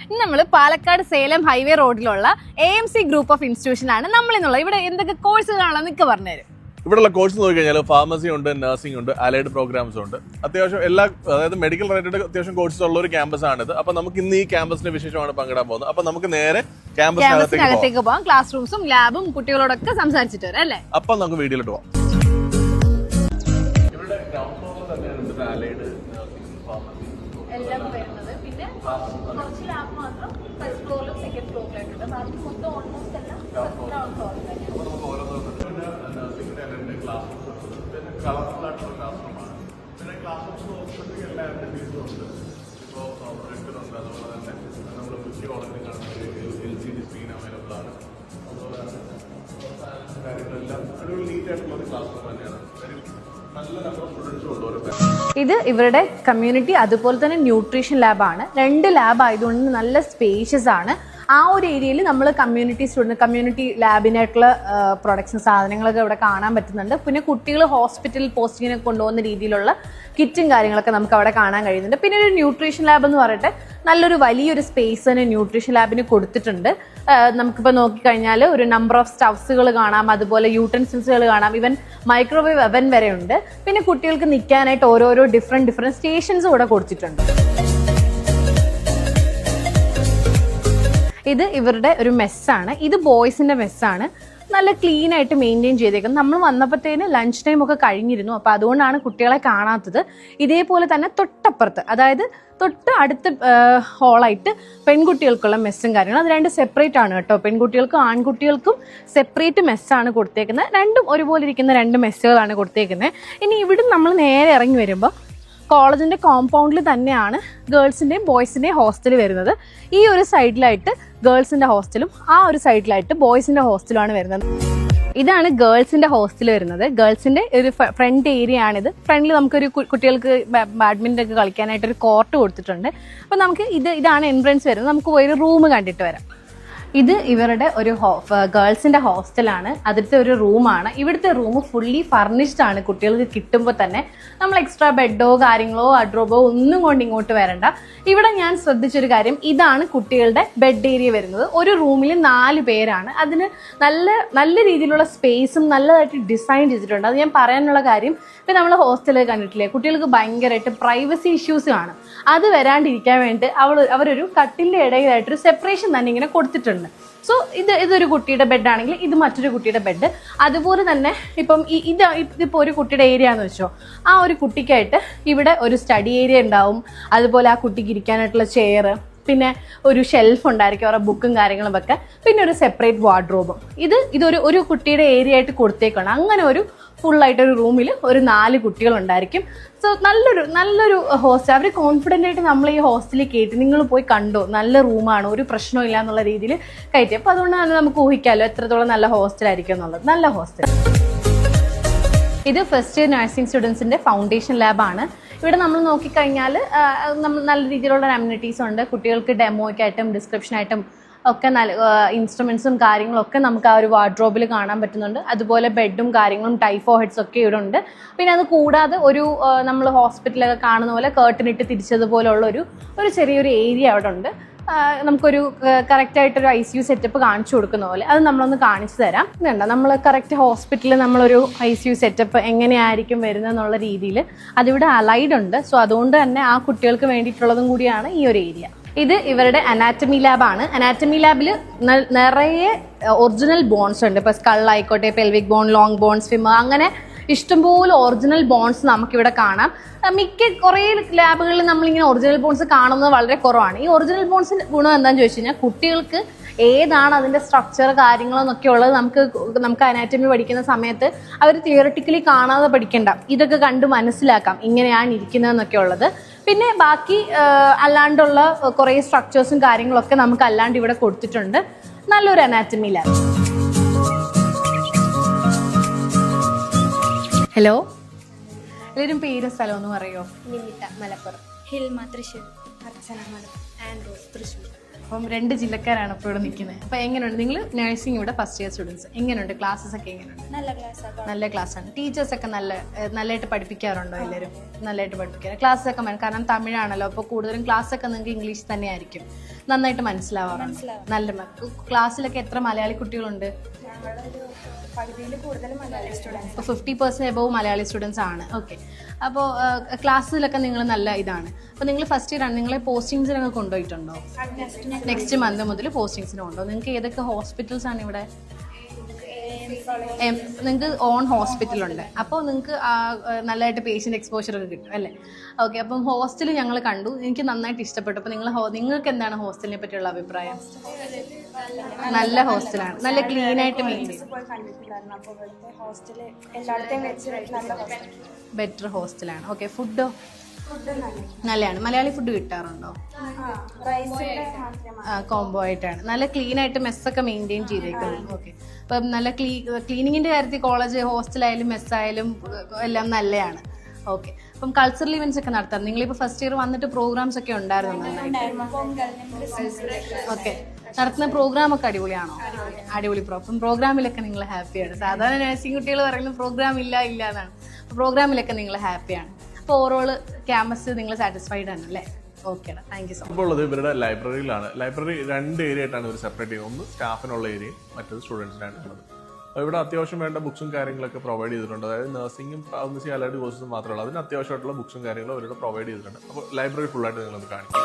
ഇന്ന് നമ്മൾ പാലക്കാട് സേലം ഹൈവേ റോഡിലുള്ള AMC ഗ്രൂപ്പ് ഓഫ് ഇൻസ്റ്റിറ്റ്യൂഷനാണ് നമ്മളിന്നുള്ളത്. ഇവിടെ എന്തൊക്കെ കോഴ്സുകളാണെന്ന് നിങ്ങൾക്ക് പറഞ്ഞുതരും. ഇവിടെയുള്ള കോഴ്സ് നോക്കിക്കഴിഞ്ഞാൽ ഫാർമസി ഉണ്ട്, നഴ്സിംഗ് ഉണ്ട്, അലൈഡ് പ്രോഗ്രാംസ് ഉണ്ട്. അത്യാവശ്യം എല്ലാ അതായത് മെഡിക്കൽ റിലേറ്റഡ് അത്യാവശ്യം കോഴ്സസ് ഉള്ള ഒരു ക്യാമ്പസ് ആണിത്. അപ്പൊ നമുക്ക് ഇന്ന് ഈ ക്യാമ്പസിന്റെ വിശേഷമാണ് പങ്കിടാൻ പോകുന്നത്. അപ്പൊ നമുക്ക് നേരെ ക്യാമ്പസിനകത്തേക്ക് പോകാം. ക്ലാസ് റൂംസും ലാബും കുട്ടികളോടൊക്കെ സംസാരിച്ചിട്ട് വരാം അല്ലേ? അപ്പൊ നമുക്ക് വീഡിയോയിലോട്ട് പോകാം. ഇവിടെ ഗ്രൗണ്ട് ഫ്ലോറിൽ തന്നെയാണ് അലൈഡ് നഴ്സിംഗ്, ഫാർമസി എല്ലാം വരുന്നത്. പിന്നെ കുറച്ച് ലാബ് മാത്രം ഫസ്റ്റ് ഫ്ലോറിലും സെക്കൻഡ് ഫ്ലോറിലായിട്ടുണ്ട്. ബാക്കി മൊത്തം ഓൾമോസ്റ്റ് എല്ലാം ഗ്രൗണ്ട് ഫ്ലോറിൽ തന്നെയാണ്. കളർഫുൾ ആയിട്ടുള്ള ക്ലാസ് റൂമാണ്. പിന്നെ ക്ലാസ് റൂംസ് എല്ലാ ആക്ടിവിറ്റീസും ഉണ്ട്. ഇപ്പോൾ പ്രൊജക്ടറുണ്ട്, അതുപോലെ തന്നെ നമ്മൾ മിക്ക കോളേജിൽ കാണുന്ന LCD സ്ക്രീൻ അവൈലബിൾ ആണ്. അതുപോലെ തന്നെ കാര്യങ്ങളെല്ലാം ഒരു നീറ്റ് ആയിട്ടുള്ള ഒരു ക്ലാസ് റൂം തന്നെയാണ്. നല്ല നമ്പർ ഓഫ് സ്റ്റുഡൻസും ഉണ്ട് ഓരോ. ഇത് ഇവരുടെ കമ്മ്യൂണിറ്റി അതുപോലെ തന്നെ ന്യൂട്രീഷൻ ലാബാണ്. 2 ലാബ് ആയതുകൊണ്ട് നല്ല സ്പേഷ്യസ് ആണ്. ആ ഒരു ഏരിയയിൽ നമ്മൾ കമ്മ്യൂണിറ്റി ലാബിനായിട്ടുള്ള പ്രൊഡക്ട്സും സാധനങ്ങളൊക്കെ ഇവിടെ കാണാൻ പറ്റുന്നുണ്ട്. പിന്നെ കുട്ടികൾ ഹോസ്പിറ്റലിൽ പോസ്റ്റിങ്ങിനൊക്കെ കൊണ്ടുപോകുന്ന രീതിയിലുള്ള കിറ്റും കാര്യങ്ങളൊക്കെ നമുക്ക് അവിടെ കാണാൻ കഴിയുന്നുണ്ട്. പിന്നെ ഒരു ന്യൂട്രീഷൻ ലാബ് എന്ന് പറയട്ടെ, നല്ലൊരു വലിയൊരു സ്പേസ് തന്നെ ന്യൂട്രീഷൻ ലാബിന് കൊടുത്തിട്ടുണ്ട്. നമുക്കിപ്പോൾ നോക്കിക്കഴിഞ്ഞാൽ ഒരു നമ്പർ ഓഫ് സ്റ്റവ്സുകൾ കാണാം, അതുപോലെ യൂട്ടൻസിൽസുകൾ കാണാം, ഈവൻ മൈക്രോവേവ് അവൻ വരെ ഉണ്ട്. പിന്നെ കുട്ടികൾക്ക് നിൽക്കാനായിട്ട് ഓരോരോ ഡിഫറെൻറ്റ് സ്റ്റേഷൻസും ഇവിടെ കൊടുത്തിട്ടുണ്ട്. ഇത് ഇവരുടെ ഒരു മെസ്സാണ്. ഇത് ബോയ്സിന്റെ മെസ്സാണ്. നല്ല ക്ലീൻ ആയിട്ട് മെയിൻറ്റെയിൻ ചെയ്തേക്കുന്നത്. നമ്മൾ വന്നപ്പോഴത്തേന് ലഞ്ച് ടൈം ഒക്കെ കഴിഞ്ഞിരുന്നു. അപ്പോൾ അതുകൊണ്ടാണ് കുട്ടികളെ കാണാത്തത്. ഇതേപോലെ തന്നെ തൊട്ടപ്പുറത്ത്, അതായത് തൊട്ട് അടുത്ത ഹോളായിട്ട് പെൺകുട്ടികൾക്കുള്ള മെസ്സും കാര്യങ്ങളും. അത് 2 സെപ്പറേറ്റ് ആണ് കേട്ടോ. പെൺകുട്ടികൾക്കും ആൺകുട്ടികൾക്കും സെപ്പറേറ്റ് മെസ്സാണ് കൊടുത്തേക്കുന്നത്. രണ്ടും ഒരുപോലെ ഇരിക്കുന്ന 2 മെസ്സുകളാണ് കൊടുത്തേക്കുന്നത്. ഇനി ഇവിടെ നമ്മൾ നേരെ ഇറങ്ങി വരുമ്പോൾ കോളേജിന്റെ കോമ്പൗണ്ടിൽ തന്നെയാണ് ഗേൾസിന്റെയും ബോയ്സിന്റെയും ഹോസ്റ്റൽ വരുന്നത്. ഈ ഒരു സൈഡിലായിട്ട് ഗേൾസിന്റെ ഹോസ്റ്റലും ആ ഒരു സൈഡിലായിട്ട് ബോയ്സിന്റെ ഹോസ്റ്റലുമാണ് വരുന്നത്. ഇതാണ് ഗേൾസിന്റെ ഹോസ്റ്റൽ വരുന്നത്. ഗേൾസിന്റെ ഒരു ഫ്രണ്ട് ഏരിയ ആണിത്. ഫ്രണ്ടിൽ നമുക്കൊരു കുട്ടികൾക്ക് ബാഡ്മിന്റൺ ഒക്കെ കളിക്കാനായിട്ട് ഒരു കോർട്ട് കൊടുത്തിട്ടുണ്ട്. അപ്പൊ നമുക്ക് ഇതാണ് എൻട്രൻസ് വരുന്നത്. നമുക്ക് പോയി ഒരു റൂം കണ്ടിട്ട് വരാം. ഇത് ഇവരുടെ ഒരു ഗേൾസിന്റെ ഹോസ്റ്റലാണ്. അതിലത്തെ ഒരു റൂമാണ്. ഇവിടുത്തെ റൂം ഫുള്ളി ഫർണിഷ്ഡ് ആണ്. കുട്ടികൾക്ക് കിട്ടുമ്പോൾ തന്നെ നമ്മൾ എക്സ്ട്രാ ബെഡോ കാര്യങ്ങളോ വാർഡ്രോബോ ഒന്നും കൊണ്ട് ഇങ്ങോട്ട് വരണ്ട. ഇവിടെ ഞാൻ ശ്രദ്ധിച്ചൊരു കാര്യം, ഇതാണ് കുട്ടികളുടെ ബെഡ് ഏരിയ വരുന്നത്. ഒരു റൂമിൽ 4 പേരാണ്. അതിന് നല്ല രീതിയിലുള്ള സ്പേസും നല്ലതായിട്ട് ഡിസൈൻ ചെയ്തിട്ടുണ്ട്. അത് ഞാൻ പറയാനുള്ള കാര്യം, ഇപ്പം നമ്മൾ ഹോസ്റ്റലിൽ കണ്ടിട്ടില്ലേ, കുട്ടികൾക്ക് ഭയങ്കരമായിട്ട് പ്രൈവസി ഇഷ്യൂസ് കാണും. അത് വരാണ്ടിരിക്കാൻ വേണ്ടി അവരൊരു കട്ടിലിൻ്റെ ഇടയിലായിട്ടൊരു സെപ്പറേഷൻ തന്നെ ഇങ്ങനെ കൊടുത്തിട്ടുണ്ട്. സോ ഇതൊരു കുട്ടിയുടെ ബെഡാണെങ്കിൽ ഇത് മറ്റൊരു കുട്ടിയുടെ ബെഡ്. അതുപോലെ തന്നെ ഇപ്പം ഇതിപ്പോൾ ഒരു കുട്ടിയുടെ ഏരിയ എന്ന് വെച്ചോ, ആ ഒരു കുട്ടിക്കായിട്ട് ഇവിടെ ഒരു സ്റ്റഡി ഏരിയ ഉണ്ടാവും. അതുപോലെ ആ കുട്ടിക്ക് ഇരിക്കാനായിട്ടുള്ള ചെയർ, പിന്നെ ഒരു ഷെൽഫ് ഉണ്ടായിരിക്കും അവരുടെ ബുക്കും കാര്യങ്ങളും ഒക്കെ, പിന്നെ ഒരു സെപ്പറേറ്റ് വാർഡ്രോബും. ഇതൊരു കുട്ടിയുടെ ഏരിയ ആയിട്ട് കൊടുത്തേക്കാണ്. അങ്ങനെ ഒരു ഫുള്ളായിട്ടൊരു റൂമിൽ ഒരു 4 കുട്ടികളുണ്ടായിരിക്കും. സോ നല്ലൊരു ഹോസ്റ്റൽ. അവർ കോൺഫിഡൻ്റ് ആയിട്ട് നമ്മൾ ഈ ഹോസ്റ്റലിൽ കയറ്റി നിങ്ങൾ പോയി കണ്ടോ, നല്ല റൂമാണ്, ഒരു പ്രശ്നവും ഇല്ല എന്നുള്ള രീതിയിൽ കയറ്റി. അപ്പോൾ അതുകൊണ്ട് തന്നെ നമുക്ക് ഊഹിക്കാമല്ലോ എത്രത്തോളം നല്ല ഹോസ്റ്റലായിരിക്കും എന്നുള്ളത്. നല്ല ഹോസ്റ്റൽ. ഇത് ഫസ്റ്റ് ഇയർ നഴ്സിംഗ് സ്റ്റുഡൻസിൻ്റെ ഫൗണ്ടേഷൻ ലാബാണ്. ഇവിടെ നമ്മൾ നോക്കിക്കഴിഞ്ഞാൽ നമ്മൾ നല്ല രീതിയിലുള്ള അമ്യൂണിറ്റീസ് ഉണ്ട്. കുട്ടികൾക്ക് ഡെമോയ്ക്കായിട്ടും ഡിസ്ക്രിപ്ഷനായിട്ടും ഒക്കെ നല്ല ഇൻസ്ട്രുമെൻസും കാര്യങ്ങളും ഒക്കെ നമുക്ക് ആ ഒരു വാർഡ്രോബിൽ കാണാൻ പറ്റുന്നുണ്ട്. അതുപോലെ ബെഡും കാര്യങ്ങളും ടൈഫോ ഹെഡ്സ് ഒക്കെ ഇവിടെ ഉണ്ട്. പിന്നെ അത് കൂടാതെ ഒരു നമ്മൾ ഹോസ്പിറ്റലൊക്കെ കാണുന്ന പോലെ കേർട്ടനിട്ട് തിരിച്ചതുപോലുള്ള ഒരു ചെറിയൊരു ഏരിയ അവിടെ ഉണ്ട്. നമുക്കൊരു കറക്റ്റായിട്ടൊരു ICU സെറ്റപ്പ് കാണിച്ചു കൊടുക്കുന്ന പോലെ അത് നമ്മളൊന്ന് കാണിച്ചു തരാം. ഇതുണ്ട്, നമ്മൾ കറക്റ്റ് ഹോസ്പിറ്റലിൽ നമ്മളൊരു ICU സെറ്റപ്പ് എങ്ങനെയായിരിക്കും വരുന്നതെന്നുള്ള രീതിയിൽ അതിവിടെ അലൈഡ് ഉണ്ട്. സോ അതുകൊണ്ട് തന്നെ ആ കുട്ടികൾക്ക് വേണ്ടിയിട്ടുള്ളതും കൂടിയാണ് ഈ ഒരു ഏരിയ. ഇത് ഇവരുടെ അനാറ്റമി ലാബാണ്. അനാറ്റമി ലാബിൽ നിറയെ ഒറിജിനൽ ബോൺസ് ഉണ്ട്. ഇപ്പോൾ സ്കൾ ആയിക്കോട്ടെ, pelvic bone, long bone, swimmer, അങ്ങനെ ഇഷ്ടംപോലെ ഒറിജിനൽ ബോൺസ് നമുക്കിവിടെ കാണാം. കുറേ ലാബുകളിൽ നമ്മളിങ്ങനെ ഒറിജിനൽ ബോൺസ് കാണുന്നത് വളരെ കുറവാണ്. ഈ ഒറിജിനൽ ബോൺസിന് ഗുണം എന്താണെന്ന് ചോദിച്ചു കഴിഞ്ഞാൽ, കുട്ടികൾക്ക് ഏതാണ് അതിൻ്റെ സ്ട്രക്ചർ കാര്യങ്ങളെന്നൊക്കെ ഉള്ളത് നമുക്ക് അനാറ്റമി പഠിക്കുന്ന സമയത്ത് അവർ തിയററ്റിക്കലി കാണാതെ പഠിക്കണ്ട, ഇതൊക്കെ കണ്ട് മനസ്സിലാക്കാം ഇങ്ങനെയാണ് ഇരിക്കുന്നതെന്നൊക്കെ ഉള്ളത്. പിന്നെ ബാക്കി അല്ലാണ്ടുള്ള കുറേ സ്ട്രക്ചേഴ്സും കാര്യങ്ങളൊക്കെ നമുക്ക് അല്ലാണ്ട് ഇവിടെ കൊടുത്തിട്ടുണ്ട്. നല്ലൊരു അനാറ്റമി ലാബ്. ഹലോ, എല്ലാവരും പേരും സ്ഥലം ഒന്ന് പറയോ? നിമിത മലപ്പുറം, ഹിൽമ തൃശ്ശൂർ, അർച്ചന മലപ്പുറം, ആൻഡ്രോസ് തൃശ്ശൂർ. അപ്പം 2 ജില്ലക്കാരാണ് ഇപ്പോൾ ഇവിടെ നിൽക്കുന്നത്. അപ്പോൾ എങ്ങനെയുണ്ട് നിങ്ങൾ നഴ്സിംഗ് ഇവിടെ ഫസ്റ്റ് ഇയർ സ്റ്റുഡൻസ് എങ്ങനെയുണ്ട്? ക്ലാസ്സസ് ഒക്കെ എങ്ങനെയുണ്ട്? നല്ല ക്ലാസ്സാണ്. ടീച്ചേഴ്സൊക്കെ നല്ലതായിട്ട് പഠിപ്പിക്കാറുണ്ടോ? എല്ലാവരും നല്ലതായിട്ട് പഠിപ്പിക്കാറ്. ക്ലാസ്സൊക്കെ കാരണം തമിഴാണല്ലോ, അപ്പോൾ കൂടുതലും ക്ലാസ്സൊക്കെ നിങ്ങൾക്ക് ഇംഗ്ലീഷ് തന്നെ ആയിരിക്കും. നന്നായിട്ട് മനസ്സിലാവാറുണ്ട്. നല്ല ക്ലാസ്സിലൊക്കെ എത്ര മലയാളി കുട്ടികളുണ്ട്? പകുതിയിൽ കൂടുതൽ മലയാളി സ്റ്റുഡൻസ്. ഇപ്പോൾ 50% എബോവ് മലയാളി സ്റ്റുഡൻസ് ആണ്. ഓക്കെ. അപ്പോൾ ക്ലാസ്സിലൊക്കെ നിങ്ങൾ നല്ല ഇതാണ്. അപ്പോൾ നിങ്ങൾ ഫസ്റ്റ് ഇയർ ആണ്, നിങ്ങളെ പോസ്റ്റിങ്സിനൊക്കെ കൊണ്ടുപോയിട്ടുണ്ടോ? നെക്സ്റ്റ് മന്ത് മുതൽ പോസ്റ്റിങ്സിന് കൊണ്ടോ? നിങ്ങൾക്ക് ഏതൊക്കെ ഹോസ്പിറ്റൽസ് ആണ് ഇവിടെ? നിങ്ങൾക്ക് ഓൺ ഹോസ്പിറ്റലുണ്ട്. അപ്പോൾ നിങ്ങൾക്ക് നല്ലതായിട്ട് പേഷ്യൻ്റ് എക്സ്പോഷർ ഒക്കെ കിട്ടും അല്ലേ? ഓക്കെ. അപ്പം ഹോസ്റ്റൽ ഞങ്ങൾ കണ്ടു, എനിക്ക് നന്നായിട്ട് ഇഷ്ടപ്പെട്ടു. അപ്പോൾ നിങ്ങൾക്ക് എന്താണ് ഹോസ്റ്റലിനെ പറ്റിയുള്ള അഭിപ്രായം? നല്ല ഹോസ്റ്റലാണ്, നല്ല ക്ലീൻ ആയിട്ട് ബെറ്റർ ഹോസ്റ്റലാണ്. ഓക്കെ. ഫുഡോ? നല്ലതാണ്. മലയാളി ഫുഡ് കിട്ടാറുണ്ടോ? കോംബോ ആയിട്ടാണ്. നല്ല ക്ലീൻ ആയിട്ട് മെസ്സൊക്കെ മെയിൻറ്റെയിൻ ചെയ്തേക്കുന്നത്. ഓക്കെ. അപ്പം നല്ല ക്ലീനിങ്ങിൻ്റെ കാര്യത്തിൽ കോളേജ് ഹോസ്റ്റലായാലും മെസ്സായാലും എല്ലാം നല്ലതാണ്. ഓക്കെ. അപ്പം കൾച്ചറൽ ഇവൻറ്റ്സ് ഒക്കെ നടത്താറ്. നിങ്ങളിപ്പോൾ ഫസ്റ്റ് ഇയർ വന്നിട്ട് പ്രോഗ്രാംസ് ഒക്കെ ഉണ്ടായിരുന്നു നന്നായിട്ട്? ഓക്കെ. നടത്തുന്ന പ്രോഗ്രാമൊക്കെ അടിപൊളിയാണോ? അടിപൊളി. അപ്പം പ്രോഗ്രാമിലൊക്കെ നിങ്ങൾ ഹാപ്പിയാണ്. സാധാരണ നഴ്സിംഗ് കുട്ടികൾ പറയുന്നത് പ്രോഗ്രാം ഇല്ല എന്നാണ്. പ്രോഗ്രാമിലൊക്കെ നിങ്ങൾ ഹാപ്പിയാണ്. അപ്പോൾ ഓവറോൾ ക്യാമ്പസ് നിങ്ങൾ സാറ്റിസ്ഫൈഡ് ആണ് അല്ലേ? Okay. Thank you so much. ഇപ്പോൾ ഉള്ളത് ഇവരുടെ ലൈബ്രറിയിലാണ്. ലൈബ്രറി 2 ഏരിയ ആയിട്ടാണ് ഇവർ സെപ്പറേറ്റ് ചെയ്യുന്നത്. ഒന്ന് സ്റ്റാഫിനുള്ള ഏരിയയും മറ്റേത് സ്റ്റുഡൻസിനായിട്ടുള്ളത്. അപ്പോൾ ഇവിടെ അത്യാവശ്യം വേണ്ട ബുക്സും കാര്യങ്ങളൊക്കെ പ്രൊവൈഡ് ചെയ്തിട്ടുണ്ട്. അതായത് നഴ്സിംഗും ഫാർമസി അലൈഡ് കോഴ്സും മാത്രമല്ല, അതിന് അത്യാവശ്യമായിട്ടുള്ള ബുക്സും കാര്യങ്ങളും അവരുടെ പ്രൊവൈഡ് ചെയ്തിട്ടുണ്ട്. അപ്പോൾ ലൈബ്രറി ഫുള്ളായിട്ട് നിങ്ങളൊന്ന് കാണിക്കും.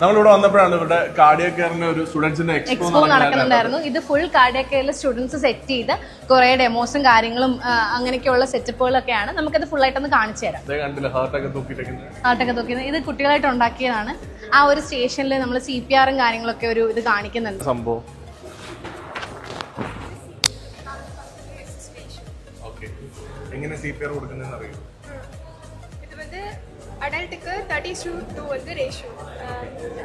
നമ്മളിവിടെ വന്നപ്പോഴാണ് ഇവരുടെ കാർഡിയാക് കെയറിന്റെ ഒരു സ്റ്റുഡൻസിന്റെ എക്സ്പോ നടക്കുന്നുണ്ടായിരുന്നു. ഇത് ഫുൾ കാർഡിയാക് കെയറിൽ സ്റ്റുഡൻസ് സെറ്റ് ചെയ്ത് കുറെ ഡെമോസും കാര്യങ്ങളും അങ്ങനെയൊക്കെയുള്ള സെറ്റപ്പുകളൊക്കെയാണ്. നമുക്കത് ഫുൾ ആയിട്ടൊന്ന് കാണിച്ചു തരാം. ഹാർട്ടൊക്കെ തൂക്കിയത് ഇത് കുട്ടികളായിട്ട് ഉണ്ടാക്കിയതാണ്. ആ ഒരു സ്റ്റേഷനിൽ നമ്മൾ CPR കാര്യങ്ങളൊക്കെ ഒരു ഇത് കാണിക്കുന്നുണ്ട്. സംഭവം എങ്ങനെ CPR കൊടുക്കുന്നതെന്ന് അറിയാം? இது வந்து அடல்ட்டுக்கு 30:2 வந்து ரேஷியோ,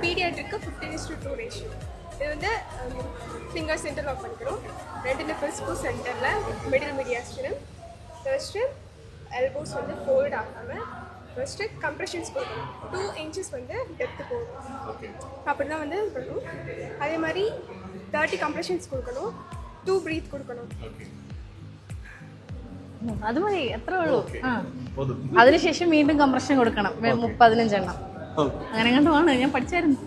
பீடியாட்ரிக்கு 15:2 ரேஷியோ. இது வந்து ஃபிங்கர் சென்டர் லாக் பண்ணிக்கிறோம். 2 நிப்பிள்ஸ்க்கும் சென்டரில் மிடில் மீடியாஸ்டினம். ஃபர்ஸ்ட்டு எல்போஸ் வந்து ஃபோல்ட் ஆகாமல் ஃபர்ஸ்ட்டு கம்ப்ரெஷன்ஸ் கொடுக்கணும். 2 inches வந்து டெப்த்து போகணும். அப்படி தான் வந்து பண்ணணும். அதே மாதிரி 30 கம்ப்ரெஷன்ஸ் கொடுக்கணும். 2 ப்ரீத் கொடுக்கணும். അത് മതി, എത്ര ഉള്ളൂ. അതിനുശേഷം വീണ്ടും കംപ്രഷൻ കൊടുക്കണം 15 എണ്ണം. അങ്ങനെ കണ്ടുമാണ് ഞാൻ പഠിച്ചായിരുന്നു.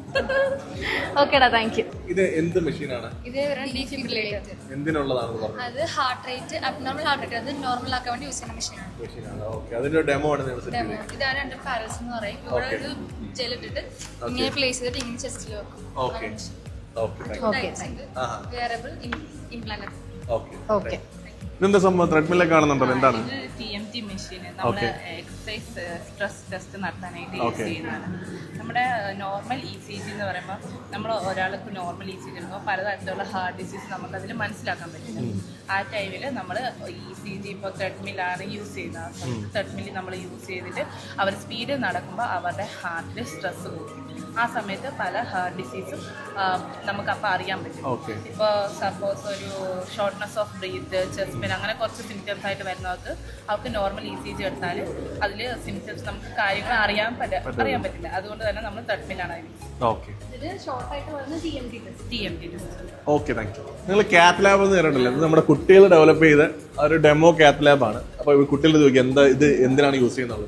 ഓക്കേടാ, താങ്ക് യു. ഇത് എന്ത് മെഷീനാണ്? ഇത് ഡീഫിബ്രിലേറ്റർ. എന്തിനുള്ളതാണെന്ന് പറഞ്ഞു? അത് heart rate, abnormal heart rate അത് നോർമൽ ആക്കാൻ വേണ്ടി യൂസ് ചെയ്യുന്ന മെഷീനാണ്. ഓക്കേ. അതിന്റെ ഡെമോ ആണ് നിങ്ങൾ സെറ്റ് ചെയ്തത്. ഇതാണ് അണ്ടർ പാരൽസ് എന്ന് പറയും. ഇവിടെ ഒരു ജെൽ ഇട്ടിട്ട് ഇങ്ങനെ പ്ലേസ് ചെയ്തിട്ട് ഇങ്ങനെ ചെസ്റ്റിൽ വെക്കും. Okay. Okay. Wearable implant. Okay. Okay. ഇതെന്താ സംഭവം? ത്രെഡ്മില്ലൊക്കെ കാണുന്നുണ്ടല്ലോ, എന്താണ്? TMT മെഷീൻ നമ്മുടെ എക്സസൈസ് സ്ട്രെസ് ടെസ്റ്റ് നടത്താനായിട്ട് യൂസ് ചെയ്യുന്നതാണ്. നമ്മുടെ നോർമൽ ECG എന്ന് പറയുമ്പോൾ നമ്മൾ ഒരാൾക്ക് നോർമൽ ECG എടുക്കുമ്പോൾ പലതരത്തിലുള്ള ഹാർട്ട് ഡിസീസ് നമുക്കതിൽ മനസ്സിലാക്കാൻ പറ്റില്ല. ആ ടൈമിൽ നമ്മൾ ECG ഇപ്പോൾ ത്രെഡ്മില്ലാണ് യൂസ് ചെയ്യുന്നത്. ത്രെഡ്മില്ല് നമ്മൾ യൂസ് ചെയ്തിട്ട് അവർ സ്പീഡിൽ നടക്കുമ്പോൾ അവരുടെ ഹാർട്ടിൽ സ്ട്രെസ് കൂടും. ആ സമയത്ത് പല ഹാർട്ട് ഡിസീസും നമുക്കപ്പോൾ അറിയാൻ പറ്റും. ഇപ്പോൾ സപ്പോസ് ഒരു shortness of breath, chest pain, അങ്ങനെ കുറച്ച് സിംറ്റംസ് ആയിട്ട് വരുന്നവർക്ക് അവർക്ക് നോർമൽ ECG എടുത്താൽ അതിൽ സിംറ്റംസ് നമുക്ക് കാര്യങ്ങൾ അറിയാൻ പറ്റില്ല. അതുകൊണ്ട് തന്നെ നമ്മൾ ത്രെഡ്മില്ലാണ് ഇത് ഷോർട്ടായിട്ട് പറയുന്നത് TMT test. Okay, thank you. നിങ്ങൾ കാത്ത് ലാബ് എന്ന് കേട്ടിട്ടില്ല? ഇത് നമ്മുടെ കുട്ടികൾ ഡെവലപ്പ് ചെയ്ത ഒരു ഡെമോ കാത്ത് ലാബാണ്. അപ്പോൾ കുട്ടികൾ ചോദിക്കും ഇത് എന്തിനാണ് യൂസ് ചെയ്യുന്നത്?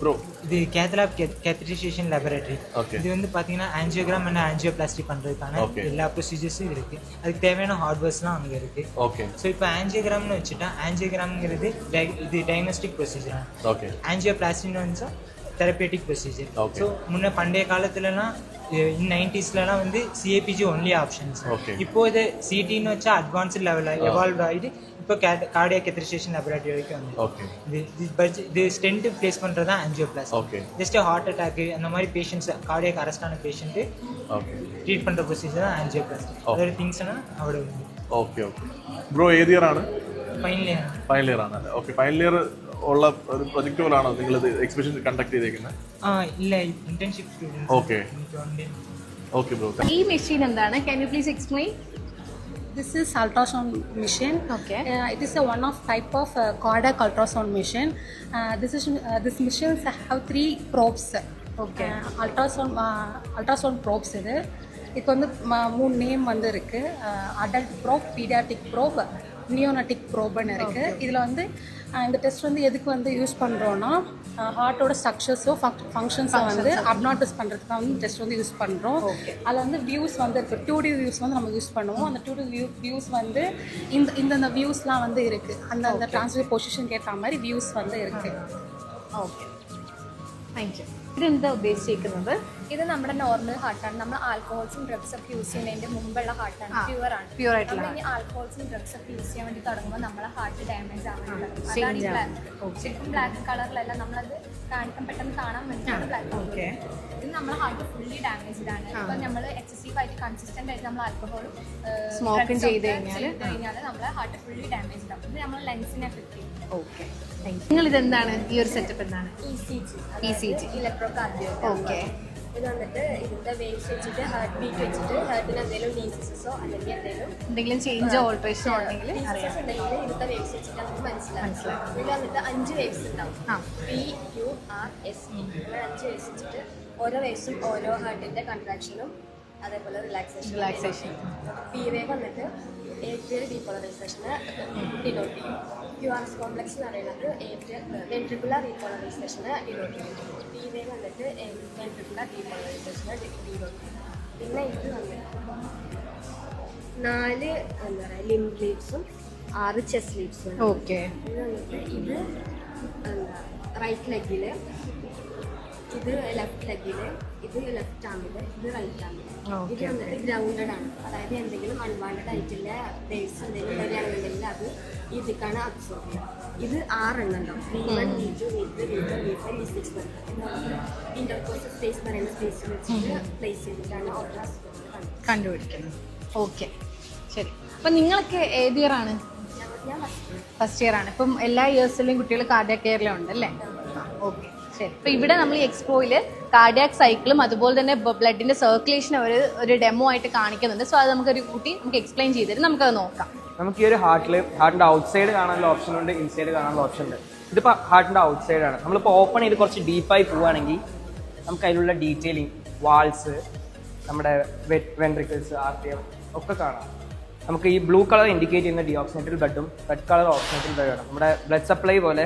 ப்ரோ, இது கேத்லாப் கேத்ரிசேஷன் லேபரேட்டரி. இது வந்து பார்த்தீங்கன்னா ஆஞ்சியோகிராம் அண்ட் ஆஞ்சியோபிளாஸ்டி பண்ணுறதுக்கான எல்லா ப்ரொசீஜர்ஸும் இருக்குது. அதுக்கு தேவையான ஹார்ட்வேர்ஸ்லாம் அங்கே இருக்குது. ஓகே. ஸோ இப்போ ஆஞ்சியோகிராம்னு வச்சுட்டா, ஆஞ்சியோகிராம்ங்கிறது இது டயக்னோஸ்டிக் ப்ரொசீஜர். ஓகே. ஆஞ்சியோபிளாஸ்டின்னு வந்துச்சா தெரப்பேட்டிக் ப்ரொசீஜர். ஸோ முன்ன பண்டைய காலத்துலலாம் 90sலாம் வந்து CAPG ஒன்லி ஆப்ஷன்ஸ். இப்போ இது CTன்னு வச்சா அட்வான்ஸ்ட் லெவலில் எவால்வ் ஆகிட்டு இப்போ கார்டியாக் கேத்ரிசேஷன் லேபரேட்டரி வரைக்கும் வந்து இது ஸ்டென்ட் பிளேஸ் பண்ணுறது தான் ஆஞ்சியோபிளாஸ்டி. ஜஸ்ட் ஹார்ட் அட்டாக்கு அந்த மாதிரி பேஷண்ட்ஸ், கார்டியாக் அரெஸ்டான பேஷண்ட்டு ட்ரீட் பண்ணுற ப்ரொசீஜர் தான் ஆஞ்சியோபிளாஸ்டி. வேறு திங்ஸ்னால் അവിടെ ഉണ്ട്. ഓക്കെ. ബ്രോ, ഏത് ഇയർ ആണ്? ഫൈനൽ ഇയർ ആണല്ലേ? ഓക്കെ. ഫൈനൽ ഇയർ ഉള്ള ഒരു പ്രൊജക്ട് പോലാണോ നിങ്ങൾ എക്സിബിഷൻ കണ്ടക്ട് ചെയ്തേക്കുന്നത്? ഇല്ല, internship students. Okay. Okay bro. ഈ മെഷീൻ എന്താണ്? Can you please explain? This is ultrasound machine. Okay. It is one of type of cardiac ultrasound machine. This machines have 3 probes. Okay. Ultrasound probes இது வந்து 3 name வந்து இருக்கு. Adult probe, paediatric probe, நியோனட்டிக் ப்ரோபன் இருக்குது. இதில் வந்து இந்த test வந்து எதுக்கு வந்து யூஸ் பண்ணுறோன்னா ஹார்ட்டோட ஸ்ட்ரக்சர்ஸோ ஃபங்க்ஷன்ஸோ வந்து அப்நாட்டிஸ் பண்ணுறதுக்காக வந்து டெஸ்ட் வந்து யூஸ் பண்ணுறோம். அதில் வந்து வியூஸ் வந்து இருக்குது, 2D வியூஸ் வந்து நம்ம யூஸ் பண்ணுவோம். அந்த 2D வியூஸ் வந்து இந்த வியூஸ்லாம் வந்து இருக்குது. அந்த ட்ரான்ஸ்ஃபர் பொசிஷனுக்கு ஏற்ற மாதிரி வியூஸ் வந்து இருக்குது. Okay, thank you. ഇതെന്താ ഉദ്ദേശിക്കുന്നത്? ഇത് നമ്മുടെ നോർമൽ ഹാർട്ടാണ്. നമ്മൾ ആൽക്കഹോൾസും ഡ്രഗ്സ് ഒക്കെ യൂസ് ചെയ്യുന്നതിന്റെ മുമ്പുള്ള ഹാർട്ടാണ്, പ്യുവർ ആണ്. പ്യുവർ ആയിട്ടുള്ള നമ്മൾ ഈ ആൽക്കഹോൾസും ഡ്രഗ്സ് ഒക്കെ യൂസ് ചെയ്യാൻ വേണ്ടി തുടങ്ങുമ്പോൾ നമ്മളെ ഹാർട്ട് ഡാമേജ് ആവുന്നുണ്ട്. അതാണ് ഈ ബ്ലാക്ക്. ശരിക്കും ബ്ലാക്ക് കളറിലല്ല, നമ്മളത് കാണിക്കാൻ പെട്ടെന്ന് കാണാൻ വേണ്ടിയാണ് ബ്ലാക്ക്. ഇത് നമ്മളെ ഹാർട്ട് ഫുള്ളി ഡാമേജ്ഡ് ആണ്. ഇപ്പൊ നമ്മൾ എക്സസീവ് ആയിട്ട് കൺസിസ്റ്റന്റ് ആയിട്ട് നമ്മൾ ആൽക്കഹോളും സ്മോക്കും ചെയ്ത് കഴിഞ്ഞാൽ നമ്മളെ ഹാർട്ട് ഫുള്ളി ഡാമേജ്ഡ് ആവും. ഇത് നമ്മളെ ലങ്സിനെ എഫക്ട് ചെയ്യും. ഓക്കെ, നിങ്ങൾ ഇതെന്താണ് ഈ ഒരു സെറ്റപ്പ് എന്താണ്? ECG, electrocardiogram. ഓക്കെ, ഇത് വന്നിട്ട് ഇതിന്റെ വേവ്സ് വെച്ചിട്ട് ഹാർട്ട് ബീറ്റ് വെച്ചിട്ട് ഹാർട്ടിന് എന്തെങ്കിലും ഡിസീസസോ അല്ലെങ്കിൽ എന്തെങ്കിലും ചേഞ്ചോ ഓൾട്രേഷനോ ഉണ്ടെങ്കിൽ ഡിസീസസ് ഉണ്ടെങ്കിൽ ഇതിന്റെ വേവ്സ് വെച്ചിട്ട് നമുക്ക് മനസ്സിലാവും. ഇതിൽ വന്നിട്ട് 5 വേവ്സ് ഉണ്ടാവും. PQRSE 5 വേവ്സ് വെച്ചിട്ട് ഓരോ വേവ്സും ഓരോ ഹാർട്ടിന്റെ കൺട്രാക്ഷനും അതേപോലെ റിലാക്സേഷൻ. പി വേവ് വന്നിട്ട് ഏട്രിയൽ ഡീപോളറൈസേഷന് ഡിനോട്ട് ചെയ്യും. QRS കോംപ്ലക്സ് എന്ന് പറയുന്നത് വെൻട്രിക്കുലർ ഡീപോളറൈസേഷന് ഡിനോട്ട് ചെയ്യും. പി വേവ് വന്നിട്ട് വെൻട്രിക്കുലർ ഡീപോളറൈസേഷന് ഡിനോട്ട് ചെയ്യും. പിന്നെ ഇത് വന്നിട്ട് 4 എന്താ പറയുക ലിംബ് ലീഡ്സും 6 ചെസ്റ്റ് ലീഡ്സും. ഓക്കെ, ഇത് വന്നിട്ട് ഇത് എന്താ റൈറ്റ് ലെഗില്, ഇത് ലെഫ്റ്റ് ലെഗില്, ഇത് ലെഫ്റ്റ് ആമില്, ഇത് റൈറ്റ് ആമില്. ഇത് വന്നിട്ട് ഗ്രൗണ്ടഡ് ആണ്. അതായത് എന്തെങ്കിലും അൺവാണ്ടഡ് ആയിട്ടുള്ള വേവ്സ് എന്തെങ്കിലും വരികയാണെന്നുണ്ടെങ്കിൽ അത് ഇതിക്കാണ് അബ്സോർബ് ചെയ്യുക. ഇത് 6 എണ്ണം ഉണ്ടാവും. V1, V2, V3, V4, V5, V6 intercostal space പറയുന്ന സ്പേസിൽ വെച്ചിട്ട് പ്ലേസ് ചെയ്തിട്ടാണ് ഓരോ കണ്ടുപിടിക്കുന്നത്. ഓക്കെ, ശരി. അപ്പം നിങ്ങളൊക്കെ ഏത് ഇയർ ആണ്? ഞാൻ ഫസ്റ്റ് ഇയർ ആണ്. ഇപ്പം എല്ലാ ഇയേഴ്സിലും കുട്ടികൾ കാർഡിയാക് കെയറിലും ഉണ്ട് അല്ലേ? ഓക്കെ, ശരി. അപ്പോൾ ഇവിടെ നമ്മൾ ഈ എക്സ്പോയിൽ കാർഡിയാക് സൈക്കിളും അതുപോലെ തന്നെ ബ്ലഡിന്റെ സർക്കുലേഷൻ ഒരു ഡെമോ ആയിട്ട് കാണിക്കുന്നുണ്ട്. സോ അത് നമുക്കൊരു കുട്ടി നമുക്ക് എക്സ്പ്ലെയിൻ ചെയ്ത് തരും. നമുക്കത് നോക്കാം. നമുക്ക് ഈ ഒരു ഹാർട്ടിന്റെ ഔട്ട് സൈഡ് കാണാനുള്ള ഓപ്ഷൻ ഉണ്ട്, ഇൻസൈഡ് കാണാനുള്ള ഓപ്ഷൻ ഉണ്ട്. ഇതിപ്പോൾ ഹാർട്ടിന്റെ ഔട്ട് സൈഡ് ആണ്. നമ്മളിപ്പോൾ ഓപ്പൺ ചെയ്ത് കുറച്ച് ഡീപ്പായി പോവുകയാണെങ്കിൽ നമുക്ക് അതിലുള്ള ഡീറ്റെയിലിംഗ്, വാൾസ്, നമ്മുടെ വെൻട്രിക്കിൾസ്, ആർട്ടിയം ഒക്കെ കാണാം. നമുക്ക് ഈ ബ്ലൂ കളർ ഇൻഡിക്കേറ്റ് ചെയ്യുന്ന ഡിയോക്സിനേറ്റഡ് ബ്ലഡും റെഡ് കളർ ഓക്സിനേറ്റഡ് ബ്ലഡാണ്. നമ്മുടെ ബ്ലഡ് സപ്ലൈ പോലെ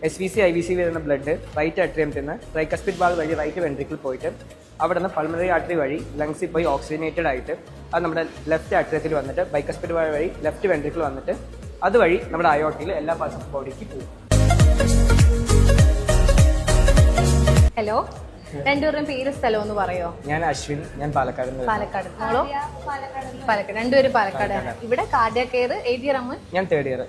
SVC IVC വരുന്ന ബ്ലഡ് റൈറ്റ് അട്രിയത്തിൽ നിന്ന് ട്രൈകസ്പിഡ് വാൾവ് വഴി റൈറ്റ് വെൻട്രിക്കിൾ പോയിട്ട് അവിടെ നിന്ന് പൾമണറി ആർട്ടറി വഴി ലങ്സിൽ പോയി ഓക്സിജനേറ്റഡ് ആയിട്ട് അത് നമ്മുടെ ലെഫ്റ്റ് അട്രിയത്തിൽ വന്നിട്ട് ബൈകസ്പിഡ് വാൾവ് വഴി ലെഫ്റ്റ് വെൻട്രിക്കിൾ വന്നിട്ട് അതുവഴി നമ്മുടെ അയോർട്ടിയിൽ എല്ലാ പാർട്സ് ഓഫ് ബോഡിക്ക് പോകും. ഹലോ, രണ്ടുപേരുടെയും പേര് സ്ഥലം ഒന്ന് പറയോ? ഞാൻ അശ്വിൻ, ഞാൻ പാലക്കാട്. പാലക്കാട്. മോളോ? പാലക്കാട്. രണ്ടുപേരും പാലക്കാടാണ്. ഇവിടെ കാർഡിയാക് കെയർ ഏത് ഇയർ അമ്മ? ഞാൻ തേർഡ് ഇയർ.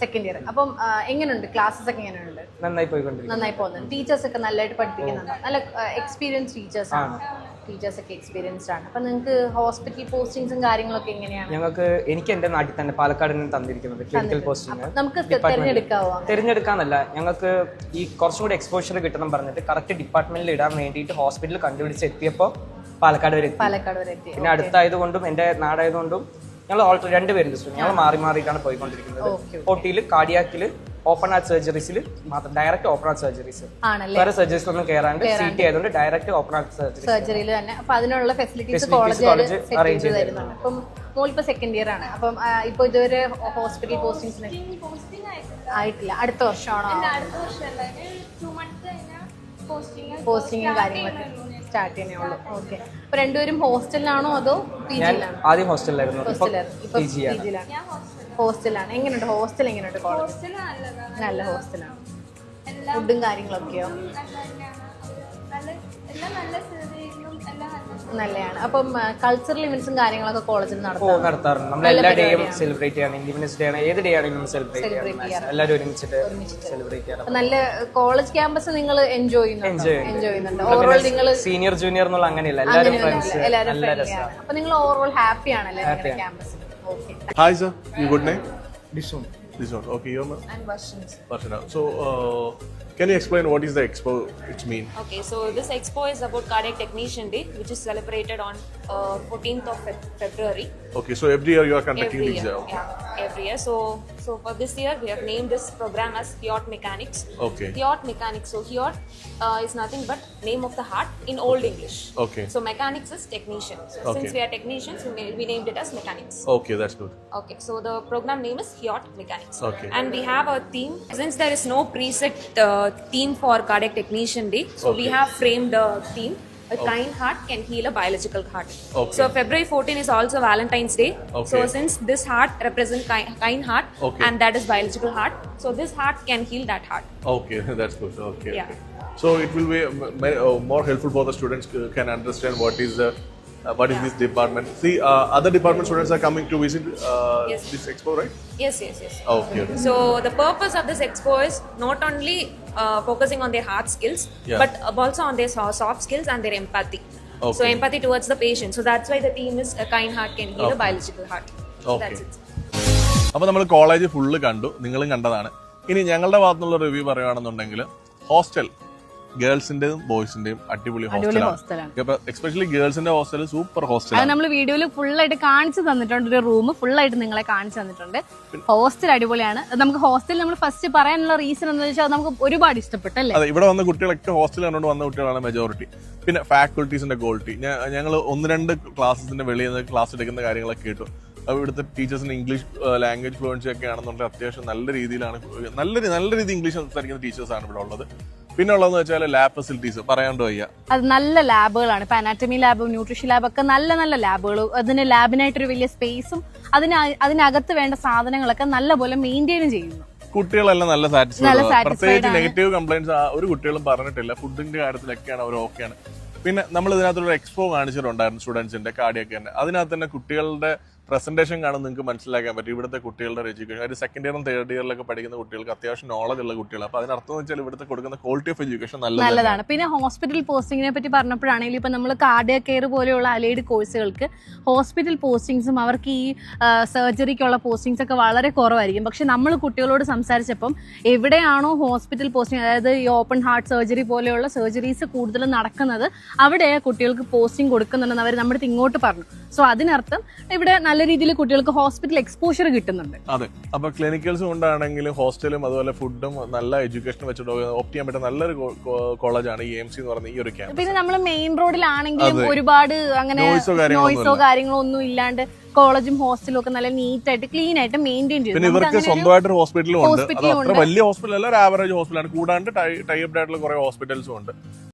Second year. അപ്പം എങ്ങനെയുണ്ട് ക്ലാസ്സസ് ഒക്കെ? എങ്ങനെയുണ്ട്? നന്നായി പോയിക്കൊണ്ടിരിക്കുന്നു. നന്നായി പോകുന്നുണ്ട്. ടീച്ചേഴ്സ് ഒക്കെ നല്ലതായിട്ട് പഠിപ്പിക്കുന്നുണ്ട്. നല്ല എക്സ്പീരിയൻസ് ടീച്ചേഴ്സ് ആണ്. ടീച്ചേഴ്സ് ഒക്കെ എക്സ്പീരിയൻസ്ഡ് ആണ്. അപ്പം നിങ്ങൾക്ക് ഹോസ്പിറ്റൽ പോസ്റ്റിംഗ്സും കാര്യങ്ങളൊക്കെ എങ്ങനെയാണ്? ഞങ്ങൾക്ക് എനിക്ക് എൻ്റെ നാട്ടിൽ തന്നെ പാലക്കാട് നിന്ന് തന്നിരിക്കുന്നത് ക്ലിനിക്കൽ പോസ്റ്റിംഗ്. നമുക്ക് തിരഞ്ഞെടുക്കാവോ? തിരഞ്ഞെടുക്കാന്നല്ല, ഞങ്ങൾക്ക് ഈ കുറച്ചും കൂടി എക്സ്പോഷർ കിട്ടണം പറഞ്ഞിട്ട് കറക്റ്റ് ഡിപ്പാർട്ട്മെന്റിൽ ഇടാൻ വേണ്ടിയിട്ട് ഹോസ്പിറ്റലിൽ കണ്ടുപിടിച്ച് എത്തിയപ്പോൾ പാലക്കാട് വരെ എത്തി. പിന്നെ അടുത്തായതുകൊണ്ടും എൻ്റെ നാടായതുകൊണ്ടും ഞങ്ങൾ ഓൾറെഡി 2 പേരും ഞങ്ങൾ മാറി മാറിയിട്ടാണ് പോയിക്കൊണ്ടിരിക്കുന്നത്. OT-യിൽ കാർഡിയാക്കിൽ ഓപ്പൺ ഹാർട്ട് സർജറീസിൽ മാത്രം ഡയറക്റ്റ് ഓപ്പൺ ഹാർട്ട് സർജറീസ്, വേറെ സർജറീസ് ഒന്നും കയറാണ്ട് CT ആയതുകൊണ്ട് ഡയറക്റ്റ് ഓപ്പൺ ഹാർട്ട് സർജറിയിൽ തന്നെ. അപ്പൊ അതിനുള്ള ഫെസിലിറ്റീസ് കോളേജ് അറേഞ്ച് ചെയ്ത് തരുന്നുണ്ട്. അപ്പം മോളിപ്പോ സെക്കൻഡ് ഇയർ ആണ്. അപ്പം ഇപ്പൊ ഇതുവരെ ഹോസ്പിറ്റൽ പോസ്റ്റിംഗ്സിന് ആയിട്ടില്ല. അടുത്ത വർഷമാണോ? പോസ്റ്റിംഗും കാര്യങ്ങളൊക്കെ സ്റ്റാർട്ട് ചെയ്യുന്നേ ഉള്ളൂ. ഓക്കെ. അപ്പൊ രണ്ടുപേരും ഹോസ്റ്റലിലാണോ അതോ PG-യിലാണോ? ആദ്യം ഹോസ്റ്റലിലായിരുന്നു. ഹോസ്റ്റലാണ്. എങ്ങനെയുണ്ട് ഹോസ്റ്റൽ? എങ്ങനെയുണ്ട് കോളേജ്? നല്ല ഹോസ്റ്റലാണ്. ഫുഡും കാര്യങ്ങളൊക്കെയോ? നല്ലതാണ്. അപ്പം കൾച്ചറൽ ഇവന്റ്സും കാര്യങ്ങളൊക്കെ കോളേജിൽ നടത്താറുണ്ട്. നമ്മൾ എല്ലാ ഡേയും സെലിബ്രേറ്റ് ചെയ്യണം. ഇൻഡിപെൻഡൻസ് ഡേ ആണ്, ഏത് ഡേ ആണെങ്കിലും സെലിബ്രേറ്റ് ചെയ്യാം. എല്ലാവരും ഒരുമിച്ചിട്ട് സെലിബ്രേറ്റ് ചെയ്യാം. നല്ല കോളേജ് ക്യാമ്പസ് നിങ്ങൾ എൻജോയ് ചെയ്യുന്നുണ്ട്? ഓവറോൾ നിങ്ങൾ സീനിയർ ജൂനിയർ എന്നുള്ള അങ്ങനെയല്ല, എല്ലാവരും ഫ്രണ്ട്സ്. അപ്പൊ നിങ്ങൾ ഓവറോൾ ഹാപ്പി ആണല്ലേ ക്യാമ്പസിൽ? Okay. Hi sir, your good name? Dishon. Okay, your name? I'm Varshana. Varshana. So, Can you explain what is the expo? It mean? Okay, so this expo is about Cardiac Technician Day, which is celebrated on 14th of February. Okay, so every year you are conducting Every this. year, yeah, every year. So for this year, we have named this program as HEOT Mechanics. Okay. HEOT Mechanics. So HEOT is nothing but name of the heart in Old English. Okay. So mechanics is technician. So Okay. since we are technicians, we named it as mechanics. Okay, that's good. Okay, so the program name is HEOT Mechanics. Okay. And we have a theme. Since there is no preset theme for Cardiac Technician Day, so we Okay. have framed a theme. A kind heart can heal a biological heart. Okay. So February 14 is also Valentine's Day. Okay. So since this heart represents kind heart, Okay. and that is biological heart, so this heart can heal that heart. Okay, that's good. Okay. Yeah. Okay. So it will be more helpful for the students can understand what is this department. See, other department students are coming to visit Yes. this expo, right? Yes. Okay. Okay. So the purpose of this expo is not only focusing on their hard skills, Yeah. but also on their soft skills and their empathy. So Okay. empathy towards the patient. So that's why the theme is a kind heart can heal a Okay. biological heart. So Okay. that's it. അപ്പോൾ നമ്മൾ college full കണ്ടു, നിങ്ങളും കണ്ടതാണ്. ഇനി ഞങ്ങളുടെ ഭാഗത്തുനിന്നുള്ള review പറയുകയാണെന്നുണ്ടെങ്കിൽ hostel ഗേൾസിന്റെയും ബോയ്സിന്റെയും അടിപൊളി ഹോസ്റ്റലാണ്. Especially ഗേൾസിന്റെ hostel super അത് ഹോസ്റ്റലാണ്. നമ്മൾ വീഡിയോയിൽ ഫുള്ളായിട്ട് കാണിച്ചു തന്നിട്ടുണ്ട്. ഒരു റൂം ഫുള്ളായിട്ട് നിങ്ങളെ കാണിച്ചു തന്നിട്ടുണ്ട്. ഹോസ്റ്റൽ അടിപൊളിയാണ്. നമുക്ക് ഹോസ്റ്റൽ നമ്മൾ ഫസ്റ്റ് പറയാനുള്ള റീസൺ എന്താ വെച്ചാൽ നമുക്ക് ഒരുപാട് ഇഷ്ടപ്പെട്ടല്ലേ. അതെ, ഇവിടെ വന്ന കുട്ടികളൊക്കെ ഹോസ്റ്റൽ കണ്ടുകൊണ്ട് വന്ന കുട്ടികളാണ് മെജോറിറ്റി. പിന്നെ ഫാക്കൽറ്റീസിന്റെ ക്വാളിറ്റി, ഞങ്ങൾ 1-2 ക്ലാസ്സിന്റെ വെളിയിൽ നിന്ന് ക്ലാസ് എടുക്കുന്ന കാര്യങ്ങളൊക്കെ കേട്ടു. ഇവിടുത്തെ ടീച്ചേഴ്സിന് ഇംഗ്ലീഷ് ലാംഗ്വേജ് ഫ്ലുവൻസി ഒക്കെ ആണെന്നുണ്ടെങ്കിൽ അത്യാവശ്യം നല്ല രീതിയിലാണ് നല്ല രീതി ഇംഗ്ലീഷ് സംസാരിക്കുന്ന ടീച്ചേഴ്സാണ് ഇവിടെ ഉള്ളത്. പിന്നെ ഉള്ളതെന്ന് വെച്ചാൽ ലാബ് ഫെസിലിറ്റീസ് പറയാണ്ട് വയ്യ. അത് നല്ല ലാബുകളാണ്. ഇപ്പൊ അനാറ്റമി ലാബ്, ന്യൂട്രീഷൻ ലാബ് ഒക്കെ നല്ല നല്ല ലാബുകൾ. അതിന് ലാബിനായിട്ടൊരു വലിയ സ്പേസും അതിനകത്ത് വേണ്ട സാധനങ്ങളൊക്കെ നല്ലപോലെ മെയിൻറ്റെയിനും ചെയ്യുന്നു. കുട്ടികളെല്ലാം നല്ല സാറ്റിസ്ഫൈഡ്. satisfied പ്രത്യേകിച്ച് ആണ്. നെഗറ്റീവ് കംപ്ലൈന്റ്സ് ഒരു കുട്ടികളും പറഞ്ഞിട്ടില്ല. ഫുഡിന്റെ കാര്യത്തിലൊക്കെയാണ് അവർ ഓക്കെയാണ്. പിന്നെ നമ്മൾ ഇതിനകത്തൊരു എക്സ്പോ കാണിച്ചിട്ടുണ്ടായിരുന്നു സ്റ്റുഡൻസിന്റെ കാർഡിയൊക്കെ തന്നെ. അതിനകത്ത് തന്നെ കുട്ടികളുടെ പ്രസന്റേഷൻ കാണും നിങ്ങൾക്ക് മനസ്സിലാക്കാൻ പറ്റും ഇവിടുത്തെ കുട്ടികളുടെ എഡ്യൂക്കേഷൻ. ഒരു 2nd ഇയറും 3rd ഇയറിലൊക്കെ പഠിക്കുന്ന കുട്ടികൾക്ക് അത്യാവശ്യം നോളജ് ഉള്ള കുട്ടികൾ. അപ്പൊ അതിനർത്ഥം എന്ന് വെച്ചാൽ ഇവിടുത്തെ കൊടുക്കുന്ന ക്വാളിറ്റി ഓഫ് എഡ്യൂക്കേഷൻ നല്ലതാണ്. പിന്നെ ഹോസ്പിറ്റൽ പോസ്റ്റിങ്ങിനെ പറ്റി പറഞ്ഞപ്പോഴാണെങ്കിൽ ഇപ്പൊ നമ്മൾ കാർഡിയാക് കെയർ പോലെയുള്ള അലൈഡ് കോഴ്സുകൾക്ക് ഹോസ്പിറ്റൽ പോസ്റ്റിങ്സും അവർക്ക് ഈ സർജറിക്കുള്ള പോസ്റ്റിങ്സ് ഒക്കെ വളരെ കുറവായിരിക്കും. പക്ഷെ നമ്മൾ കുട്ടികളോട് സംസാരിച്ചപ്പം എവിടെയാണോ ഹോസ്പിറ്റൽ പോസ്റ്റിംഗ്, അതായത് ഈ ഓപ്പൺ ഹാർട്ട് സർജറി പോലെയുള്ള സർജറീസ് കൂടുതലും നടക്കുന്നത് അവിടെ കുട്ടികൾക്ക് പോസ്റ്റിംഗ് കൊടുക്കുന്നുണ്ടെന്ന് അവർ നമ്മുടെ അടുത്ത് ഇങ്ങോട്ട് പറഞ്ഞു. സോ അതിനർത്ഥം ഇവിടെ നല്ല രീതിയിൽ കുട്ടികൾക്ക് ഹോസ്പിറ്റൽ എക്സ്പോഷർ കിട്ടുന്നുണ്ട്. അതെ, അപ്പൊ ക്ലിനിക്കൽസ് കൊണ്ടാണെങ്കിലും ഹോസ്റ്റലും അതുപോലെ ഫുഡും നല്ല എഡ്യൂക്കേഷൻ വെച്ചിട്ട് ഓപ്റ്റ് ചെയ്യാൻ പറ്റുന്ന നല്ലൊരു കോളേജാണ് ഈ AMC എന്ന് പറയുന്ന ഈ ഒരു ക്യാമ്പസ്. പിന്നെ നമ്മൾ മെയിൻ റോഡിലാണെങ്കിലും ഒരുപാട് അങ്ങനെ നോയ്സോ കാര്യങ്ങളോ ഒന്നും ഇല്ലാണ്ട് കോളേജും ഹോസ്റ്റലും ഒക്കെ നല്ല നീറ്റ് ആയിട്ട് ക്ലീൻ ആയിട്ട് മെയിൻറ്റെയിൻ ചെയ്തു. പിന്നെ ഇവർക്ക് സ്വന്തമായിട്ടൊരു ഹോസ്പിറ്റലും ഉണ്ട്. അത് അത്ര വലിയ ഹോസ്പിറ്റൽ അല്ല, ഒരു ആവറേജ് ഹോസ്പിറ്റലാണ്. കൂടാണ്ട് ടൈ അപ്പ് ആയിട്ടുള്ള കുറെ ഹോസ്പിറ്റൽസും ഉണ്ട്.